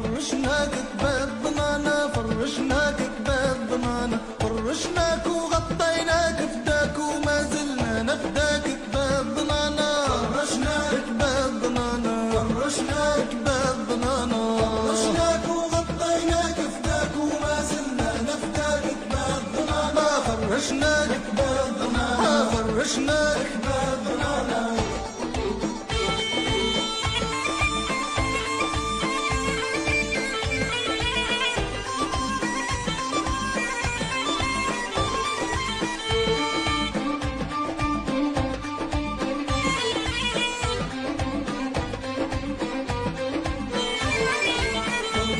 فرشناك كباب ضنانا، فرشناك كباب ضنانا، فرشناك وغطيناك فداك وما زلنا نفداك كباب ضنانا، فرشناك كباب ضنانا، فرشناك كباب ضنانا، فرشناك وغطيناك فداك وما زلنا نفداك كباب ضنانا، فرشناك كباب ضنانا، فرشناك كباب ضنانا.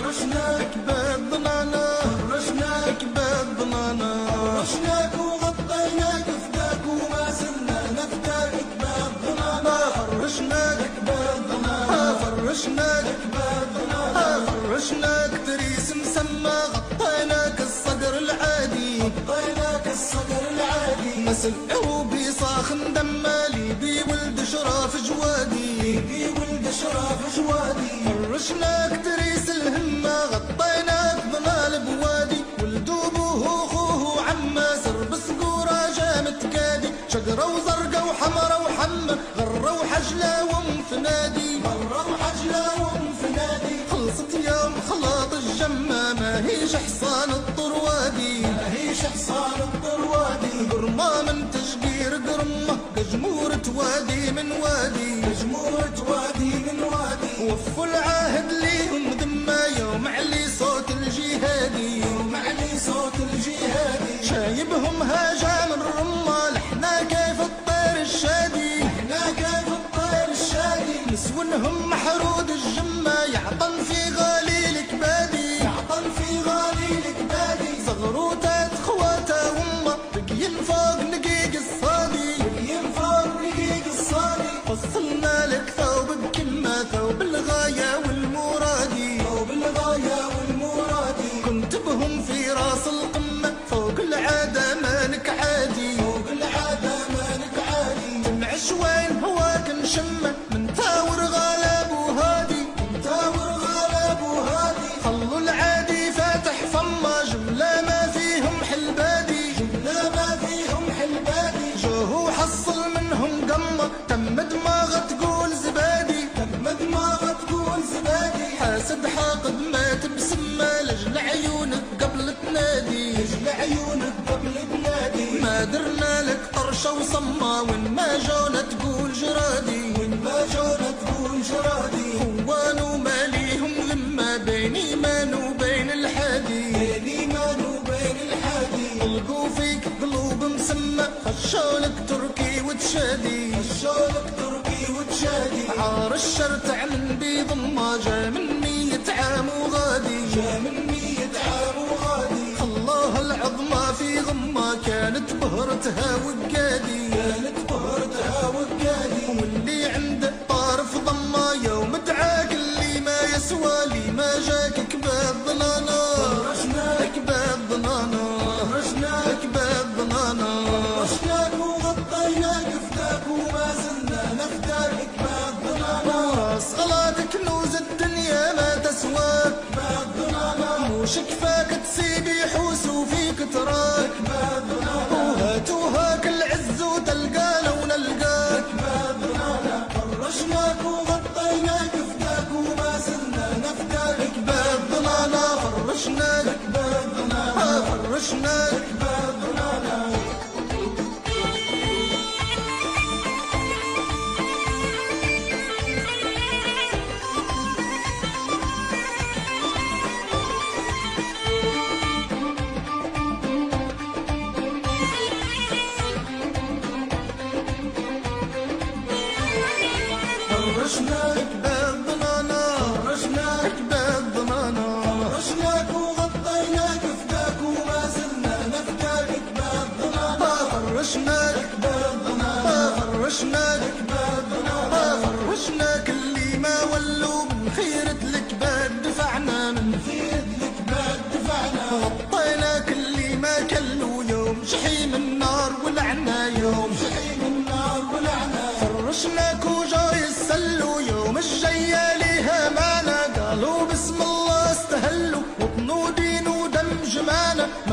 فرشناك كباب ضنانا، فرشناك كباب ضنانا، فرشناك وغطيناك فداك وما زلنا نفداك كباب ضنانا، فرشناك كباب ضنانا، فرشناك كباب ضنانا، فرشناك تريس مسمى، غطيناك الصقر العادي، غطيناك الصقر العادي، مسل عروبي صاخن دمالي بي ولد شراف جوادي، بي ولد شراف جوادي، فرشناك تريس الهمة، غطيناك ضلال بوادي، ولد ابوه واخوه عمه، سرب صقوره جامت قادي، شقره وزرقه وحمره وحمه، غره وحجله ومفنادي، غره وحجله ومفنادي، خلصت يوم خلاط الجمه، ما هيش حصان الطروادي، ما هيش حصان الطروادي، قرمه من تشقير قرمه، قجمورة وادي من وادي، قجمورة وادي من وادي، وفوا العهد ليهم ذمه، يوم علي صوت الجهادي، يوم علي صوت الجهادي، شايبهم هاجام الرمه، لحنا كيف الطير الشادي، لحنا كيف الطير الشادي، نسونهم محرود الجمه، يعطن في غالي الكبادي، يعطن في غالي الكبادي، زغروتات خواته وامه، بقين فوق نقيق الصادي، بقين فوق نقيق الصادي، فصلنا لك ثوب بكمه، ثوب الغايه والمرادي، ثوب الغايه والمرادي، كنت بهم في راس القمه، فوق العاده مالك عادي، فوق العاده مالك عادي، جمع شوين هواك نشمه، من تاور غالب وهادي، من تاور غالب وهادي، خلوا العادي فاتح فمه، جمله ما فيهم حلبادي، جمله ما فيهم حلبادي، جوه وحصل منهم قمه، تم دماغه تقول زبادي، تم دماغه تقول زبادي، حاسد حاقد مات بسمه، لجل عيونك قبل تنادي، لجل عيونك قبل تنادي، ما درنا لك طرشه وصمه، وين ما جونا تقول جرادي، وين ما جونا تقول جرادي، خوان وماليهم ذمه، بين ايمان وبين الحادي، بين ايمان وبين الحادي، طلقوا فيك قلوب مسمى، خشولك تركي وتشادي، خشولك تركي وتشادي، عار الشر تعلن بضمه، جا من 100 عام وغادي، جا من 100 عام وغادي، خلاها العظمى في غمه، كانت بهرتها وقادي، كانت بهرتها وقادي، واللي عنده طارف ضمه، يوم دعاك اللي ما يسوى، لي ما جاك كباب ضنانا، فرشناك كباب ضنانا، فرشناك كباب ضنانا، فرشناك وغطيناك فداك وما زلنا نفداك كباب ضنانا، وراس غلا كنوز الدنيا ما تسواك، كباب ضنانا، موش كفاك تسيب يحوس وفيك تراك، كباب ضنانا، وهات وهاك العز وتلقى لو نلقاك، كباب ضنانا، فرشناك وغطيناك فداك وما زلنا نفداك كباب ضنانا، فرشناك كباب ضنانا، فرشناك كباب ضنانا. فرشناك كباب ضنانا، فرشناك كباب ضنانا، فرشناك وغطيناك فداك وما زلنا نفداك كباب ضنانا، فرشناك كباب ضنانا، فرشناك كباب ضنانا، فرشناك اللي ما ولوا، من خيرة الكباب دفعنا، من خيرة الكباب دفعنا، غطيناك اللي ما كلوا، يوم جحيم النار ولعنا، يوم جحيم النار ولعنا، فرشناك وجاي السلو، يوم الجاية ليها معنا، قالوا بسم الله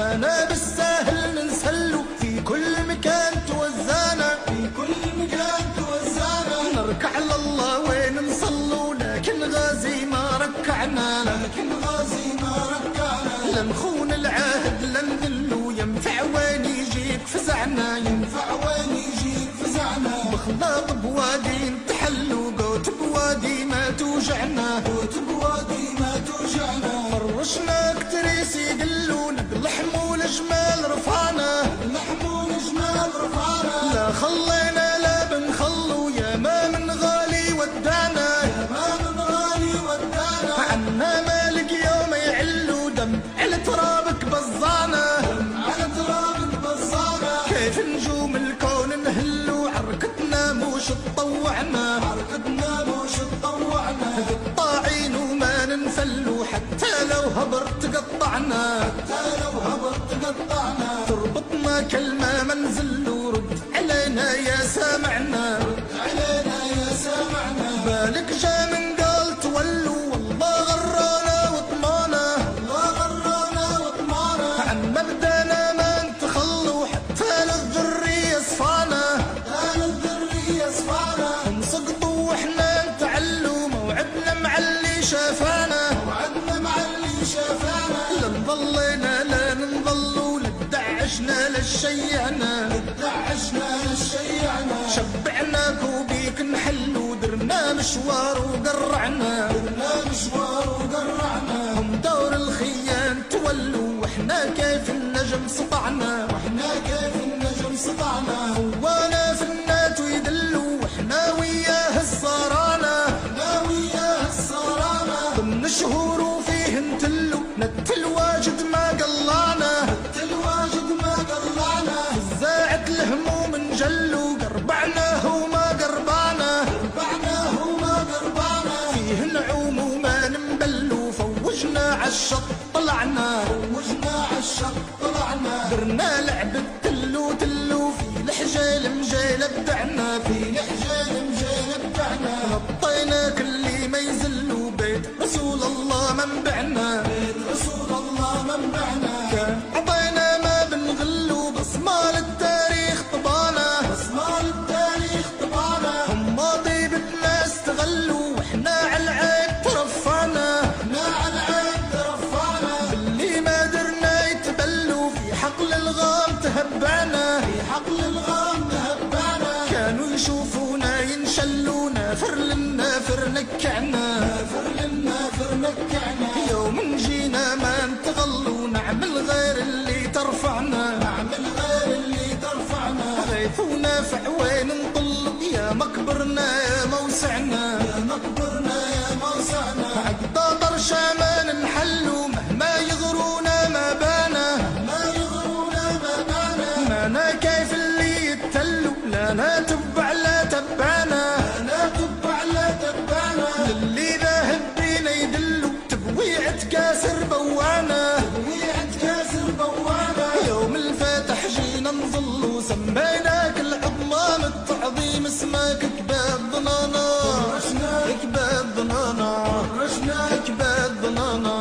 مانا بالساهل ننسلو في كل مكان توزانا، في كل مكان توزانا. نركع لله وين نصلو لكن غازي ما ركعنا، لكن غازي ما ركعنا. لنخون العهد لنذلو ينفع وين يجيك فزعنا، ينفع وين يجيك فزعنا. بخلاط بوادي نتحلو قوت بوادي ما توجعنا، قوت بوادي ما توجعنا. فرشناك تريس يقلونا بالحمول جمال رفعنا، بالحمول جمال رفعنا. لا خلينا لا بنخلو يا ما من غالي ودانا، يا ما من غالي ودانا. عنا مالك يوم يعلو دم على ترابك بزانا، دم على ترابك بزانا. كيف نجوم الكون نهلو حركتنا موش تطوعنا، حركتنا موش تطوعنا. قطاعين وما ننفلو حتى لو هبرت قطعنا، حتى لو هبرت قطعنا. تربطنا كلمة منزلو رد علينا يا سامعنا، رد علينا يا سامعنا. بالك جا من قال تولوا والله غرانا وطمانا، والله غرانا وطمانا. عن مبدانا ما نتخلوا حتى للذرية صفانا، حتى للذرية صفانا. نسقطوا واحنا نتعلوا موعدنا مع اللي شافانا، موعدنا مع اللي شافانا. لا نضلينا لا ننضلوا لدعشنا للشيعنا، لدعشنا للشيعنا. شبعناك وبيك نحلوا درنا مشوار وقرعنا، درنا مشوار وقرعنا. هم دور الخيان تولوا واحنا كيف النجم سطعنا، واحنا كيف النجم سطعنا. وانا في النات ويدلوا واحنا وياه الصرانا، واحنا وياه الصرانا. ضمن شهور وفيه نتلو نت الواجد ما قلانا، نت الواجد ما قلانا. فزاعت الهموم نجلوا قربعناه وما قربانا، قربعناه وما قربانا. فيه نعوم وما ننبلو فوجنا عالشط طلعنا، فوجنا عالشط طلعنا. درنا لعبة تلو تلو في الحجيل مجيل ابدعنا، في الحجيل مجيل ابدعنا. غطينا كل ما يزلوا بيت رسول الله منبعنا، بيت رسول الله منبعنا. كان عطينا ما بنغلو بصمال التاريخ طبانا، بصمال التاريخ طبانا. هم طيبتنا استغلوا واحنا عالعيب ترفعنا، احنا عالعيب ترفعنا. باللي ما درنا يتبلوا في حقل الغام تهبعنا، في حقل الغام تهبعنا. كانوا يشوفونا ينشلوا نافر للنافر نكعنا، نافر للنافر نكعنا. يوم جينا ما نتغلوا نعمل غير اللي ترفعنا، نعمل غير اللي ترفعنا. غيثونا فعوين نطلب يا مكبرنا يا موسعنا، يا مكبرنا يا موسعنا. عقدا طرشا ما ننحلوا مهما يغرونا ما بانا، مهما يغرونا ما بانا. مانا كيف اللي يتلوا لا لا تبع لا تبانا، لا تبع لا تبانا. للي ذاهب بينا يدلوا تبويعة كاسر بوانا، تبويعة كاسر بوانا. يوم الفاتح جينا نظلوا سميناك العظام التعظيم اسمك كباب ضنانا، كباب ضنانا. كباب ضنانا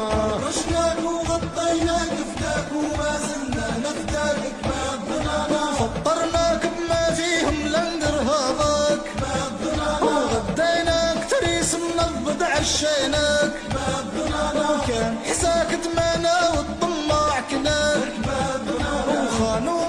رشناك وغطيناك فداك وما زلنا نفداك. كباب ضنانا فطرناك بما فيهم لندر هذاك، كباب ضنانا. وغديناك تريس منضد عشيناك، كباب ضنانا. وكان حساك تمانا والطماع كناك، كباب ضنانا. وخانوا